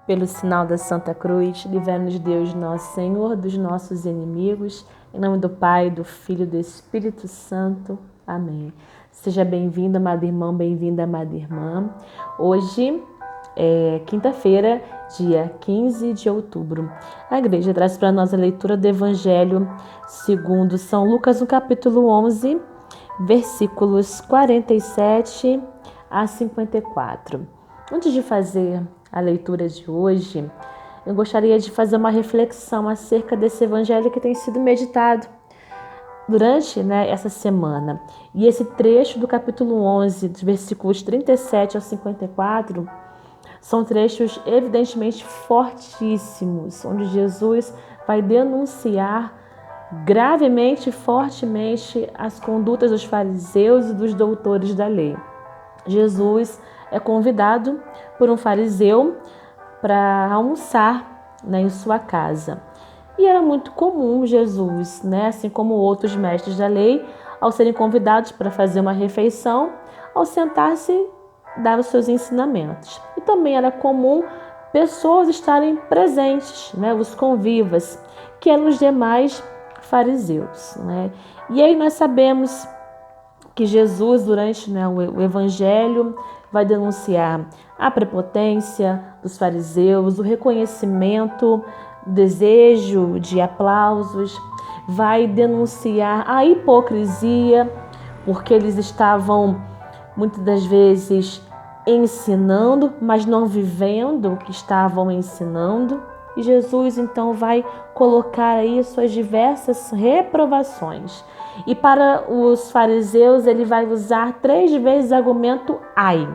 Pelo sinal da Santa Cruz, livrai-nos Deus, nosso Senhor, dos nossos inimigos. Em nome do Pai, do Filho e do Espírito Santo. Amém. Seja bem-vindo, amado irmão, bem-vinda, amada irmã. Hoje é quinta-feira, dia 15 de outubro. A igreja traz para nós a leitura do Evangelho segundo São Lucas, no capítulo 11, versículos 47 a 54. Antes de fazer a leitura de hoje, eu gostaria de fazer uma reflexão acerca desse evangelho que tem sido meditado durante essa semana. E esse trecho do capítulo 11, dos versículos 37 ao 54, são trechos evidentemente fortíssimos, onde Jesus vai denunciar gravemente e fortemente as condutas dos fariseus e dos doutores da lei. Jesus é convidado por um fariseu para almoçar em sua casa. E era muito comum Jesus, assim como outros mestres da lei, ao serem convidados para fazer uma refeição, ao sentar-se, dar os seus ensinamentos. E também era comum pessoas estarem presentes, os convivas, que eram os demais fariseus. E aí nós sabemos que Jesus, durante o Evangelho, vai denunciar a prepotência dos fariseus, o reconhecimento, o desejo de aplausos, vai denunciar a hipocrisia, porque eles estavam, muitas das vezes, ensinando, mas não vivendo o que estavam ensinando. E Jesus, então, vai colocar aí suas diversas reprovações. E para os fariseus, ele vai usar 3 vezes o argumento ai,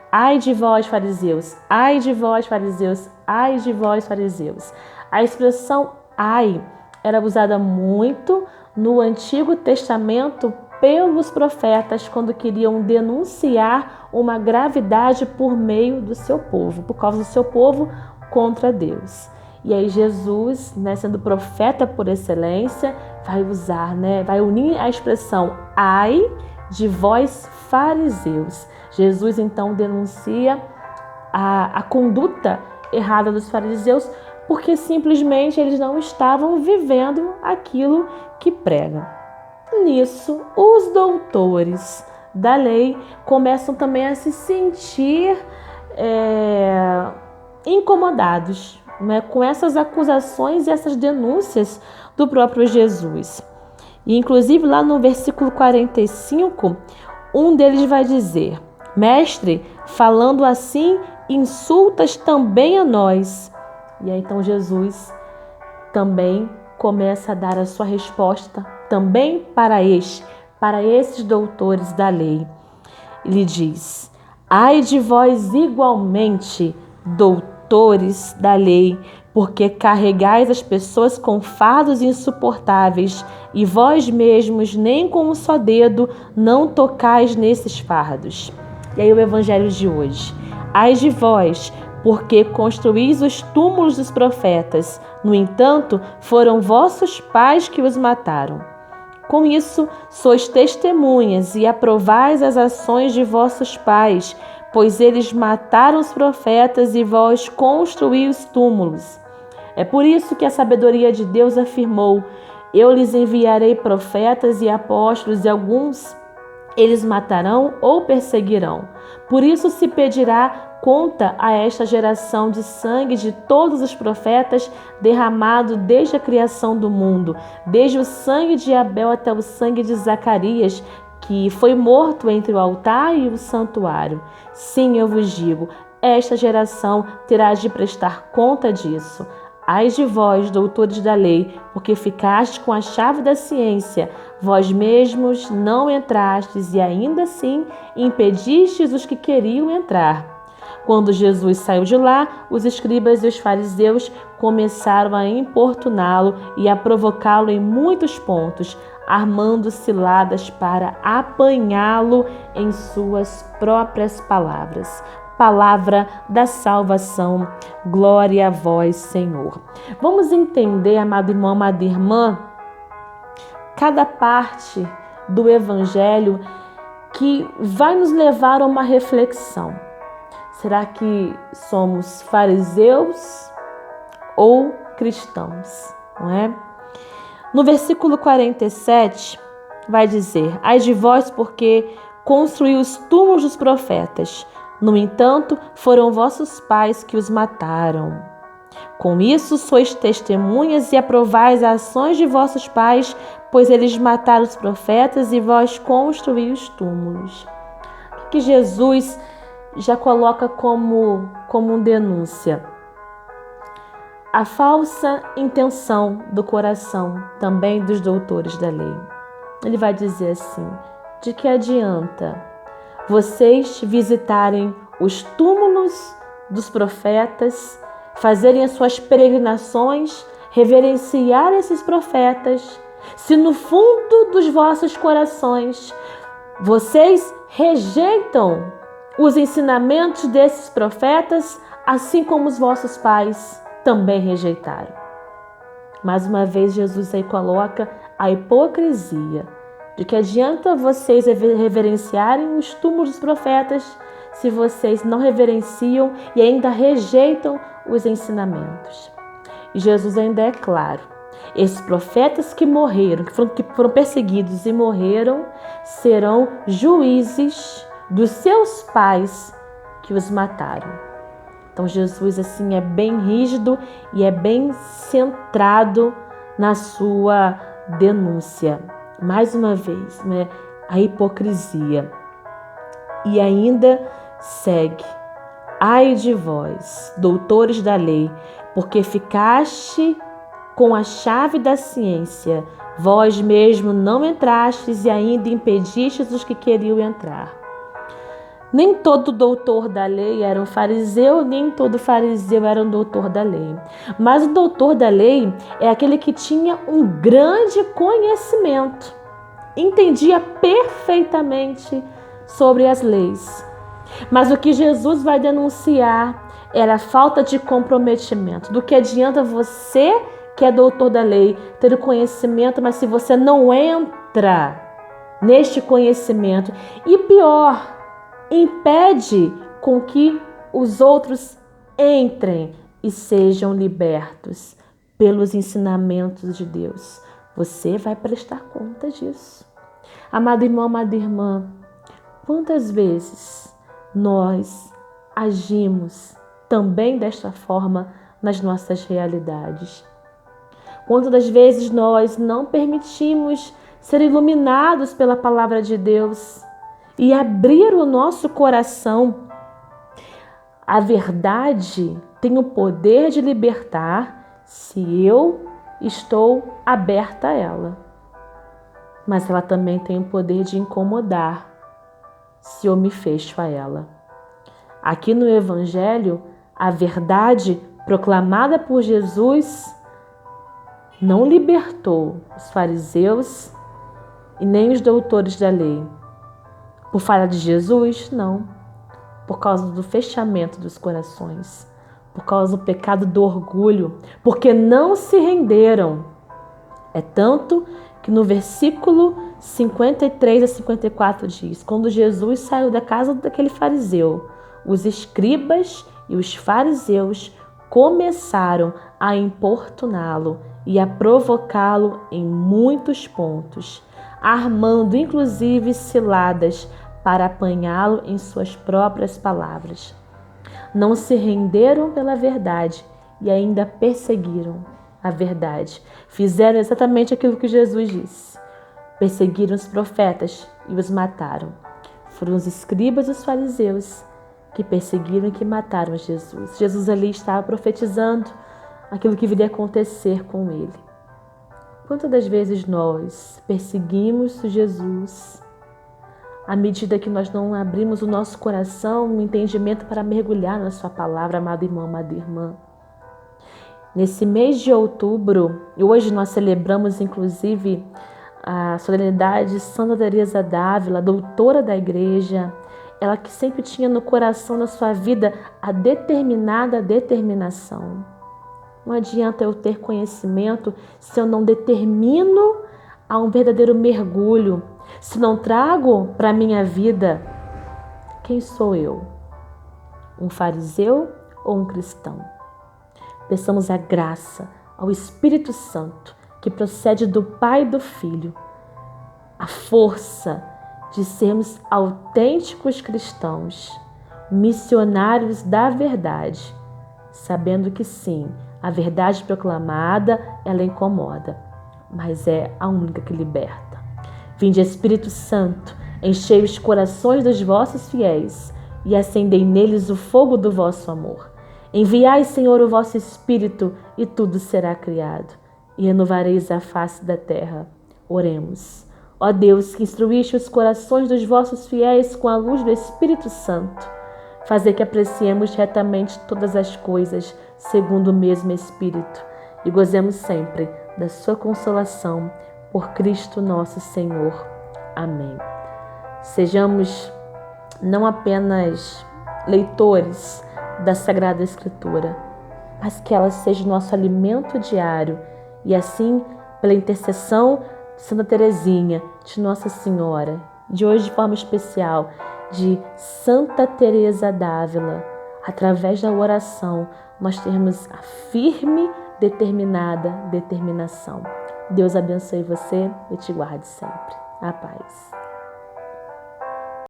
Ai de vós, fariseus, ai de vós, fariseus, ai de vós, fariseus. A expressão ai era usada muito no Antigo Testamento pelos profetas quando queriam denunciar uma gravidade por meio do seu povo, por causa do seu povo contra Deus. E aí Jesus, sendo profeta por excelência, vai usar, vai unir a expressão ai de vós, fariseus. Jesus então denuncia a conduta errada dos fariseus, porque simplesmente eles não estavam vivendo aquilo que pregam. Nisso, os doutores da lei começam também a se sentir incomodados, com essas acusações e essas denúncias do próprio Jesus. E inclusive lá no versículo 45, um deles vai dizer: Mestre, falando assim, insultas também a nós. E aí então Jesus também começa a dar a sua resposta também para esses doutores da lei. Ele diz: ai de vós igualmente, doutores da lei, porque carregais as pessoas com fardos insuportáveis, e vós mesmos nem com um só dedo não tocais nesses fardos. E aí o evangelho de hoje: ai de vós, porque construís os túmulos dos profetas, no entanto, foram vossos pais que os mataram. Com isso, sois testemunhas e aprovais as ações de vossos pais, pois eles mataram os profetas e vós construís os túmulos. É por isso que a sabedoria de Deus afirmou: eu lhes enviarei profetas e apóstolos, e alguns eles matarão ou perseguirão. Por isso se pedirá conta a esta geração de sangue de todos os profetas derramado desde a criação do mundo, desde o sangue de Abel até o sangue de Zacarias, que foi morto entre o altar e o santuário. Sim, eu vos digo, esta geração terá de prestar conta disso. Ai de vós, doutores da lei, porque ficaste com a chave da ciência, vós mesmos não entrastes e ainda assim impedistes os que queriam entrar. Quando Jesus saiu de lá, os escribas e os fariseus começaram a importuná-lo e a provocá-lo em muitos pontos, armando ciladas para apanhá-lo em suas próprias palavras. Palavra da salvação, glória a vós, Senhor. Vamos entender, amado irmão, amada irmã, cada parte do Evangelho que vai nos levar a uma reflexão. Será que somos fariseus ou cristãos? Não é? No versículo 47 vai dizer: ai de vós, porque construí os túmulos dos profetas. No entanto, foram vossos pais que os mataram. Com isso, sois testemunhas e aprovais as ações de vossos pais, pois eles mataram os profetas e vós construí os túmulos. O que Jesus já coloca como denúncia? A falsa intenção do coração também dos doutores da lei. Ele vai dizer assim: de que adianta vocês visitarem os túmulos dos profetas, fazerem as suas peregrinações, reverenciar esses profetas, se no fundo dos vossos corações vocês rejeitam os ensinamentos desses profetas, assim como os vossos pais também rejeitaram? Mais uma vez, Jesus aí coloca a hipocrisia. De que adianta vocês reverenciarem os túmulos dos profetas se vocês não reverenciam e ainda rejeitam os ensinamentos? E Jesus ainda é claro: esses profetas que morreram, que foram perseguidos e morreram, serão juízes dos seus pais que os mataram. Então Jesus assim é bem rígido e é bem centrado na sua denúncia. Mais uma vez, né, a hipocrisia. E ainda segue: ai de vós, doutores da lei, porque ficaste com a chave da ciência, vós mesmo não entrastes e ainda impedistes os que queriam entrar. Nem todo doutor da lei era um fariseu, nem todo fariseu era um doutor da lei. Mas o doutor da lei é aquele que tinha um grande conhecimento, entendia perfeitamente sobre as leis. Mas o que Jesus vai denunciar era a falta de comprometimento. Do que adianta você, que é doutor da lei, ter o conhecimento, mas se você não entra neste conhecimento, e pior, impede com que os outros entrem e sejam libertos pelos ensinamentos de Deus, você vai prestar conta disso. Amado irmão, amada irmã, quantas vezes nós agimos também desta forma nas nossas realidades? Quantas vezes nós não permitimos ser iluminados pela palavra de Deus e abrir o nosso coração? A verdade tem o poder de libertar se eu estou aberta a ela. Mas ela também tem o poder de incomodar se eu me fecho a ela. Aqui no Evangelho, a verdade proclamada por Jesus não libertou os fariseus e nem os doutores da lei. Por falha de Jesus? Não. Por causa do fechamento dos corações, por causa do pecado do orgulho, porque não se renderam. É tanto que no versículo 53 a 54 diz: quando Jesus saiu da casa daquele fariseu, os escribas e os fariseus começaram a importuná-lo e a provocá-lo em muitos pontos, armando inclusive ciladas para apanhá-lo em suas próprias palavras. Não se renderam pela verdade e ainda perseguiram a verdade. Fizeram exatamente aquilo que Jesus disse. Perseguiram os profetas e os mataram. Foram os escribas e os fariseus que perseguiram e que mataram Jesus. Jesus ali estava profetizando aquilo que viria a acontecer com ele. Quantas das vezes nós perseguimos Jesus à medida que nós não abrimos o nosso coração, o entendimento para mergulhar na sua palavra, amado irmão, amada irmã? Nesse mês de outubro, e hoje nós celebramos inclusive a solenidade de Santa Teresa d'Ávila, doutora da igreja, ela que sempre tinha no coração, na sua vida, a determinada determinação. Não adianta eu ter conhecimento se eu não determino a um verdadeiro mergulho, se não trago para a minha vida quem sou eu. um fariseu ou um cristão. Peçamos a graça ao Espírito Santo, que procede do Pai e do Filho, a força de sermos autênticos cristãos, missionários da verdade, sabendo que sim, a verdade proclamada, ela incomoda, mas é a única que liberta. Vinde, Espírito Santo, enchei os corações dos vossos fiéis e acendei neles o fogo do vosso amor. Enviai, Senhor, o vosso Espírito e tudo será criado, e renovareis a face da terra. Oremos. Ó Deus, que instruíste os corações dos vossos fiéis com a luz do Espírito Santo, fazer que apreciemos retamente todas as coisas segundo o mesmo Espírito e gozemos sempre da sua consolação por Cristo nosso Senhor. Amém. Sejamos não apenas leitores da Sagrada Escritura, mas que ela seja nosso alimento diário e assim, pela intercessão de Santa Teresinha, de Nossa Senhora, de hoje de forma especial, de Santa Teresa d'Ávila, através da oração, nós termos a firme, determinada determinação. Deus abençoe você e te guarde sempre. A paz.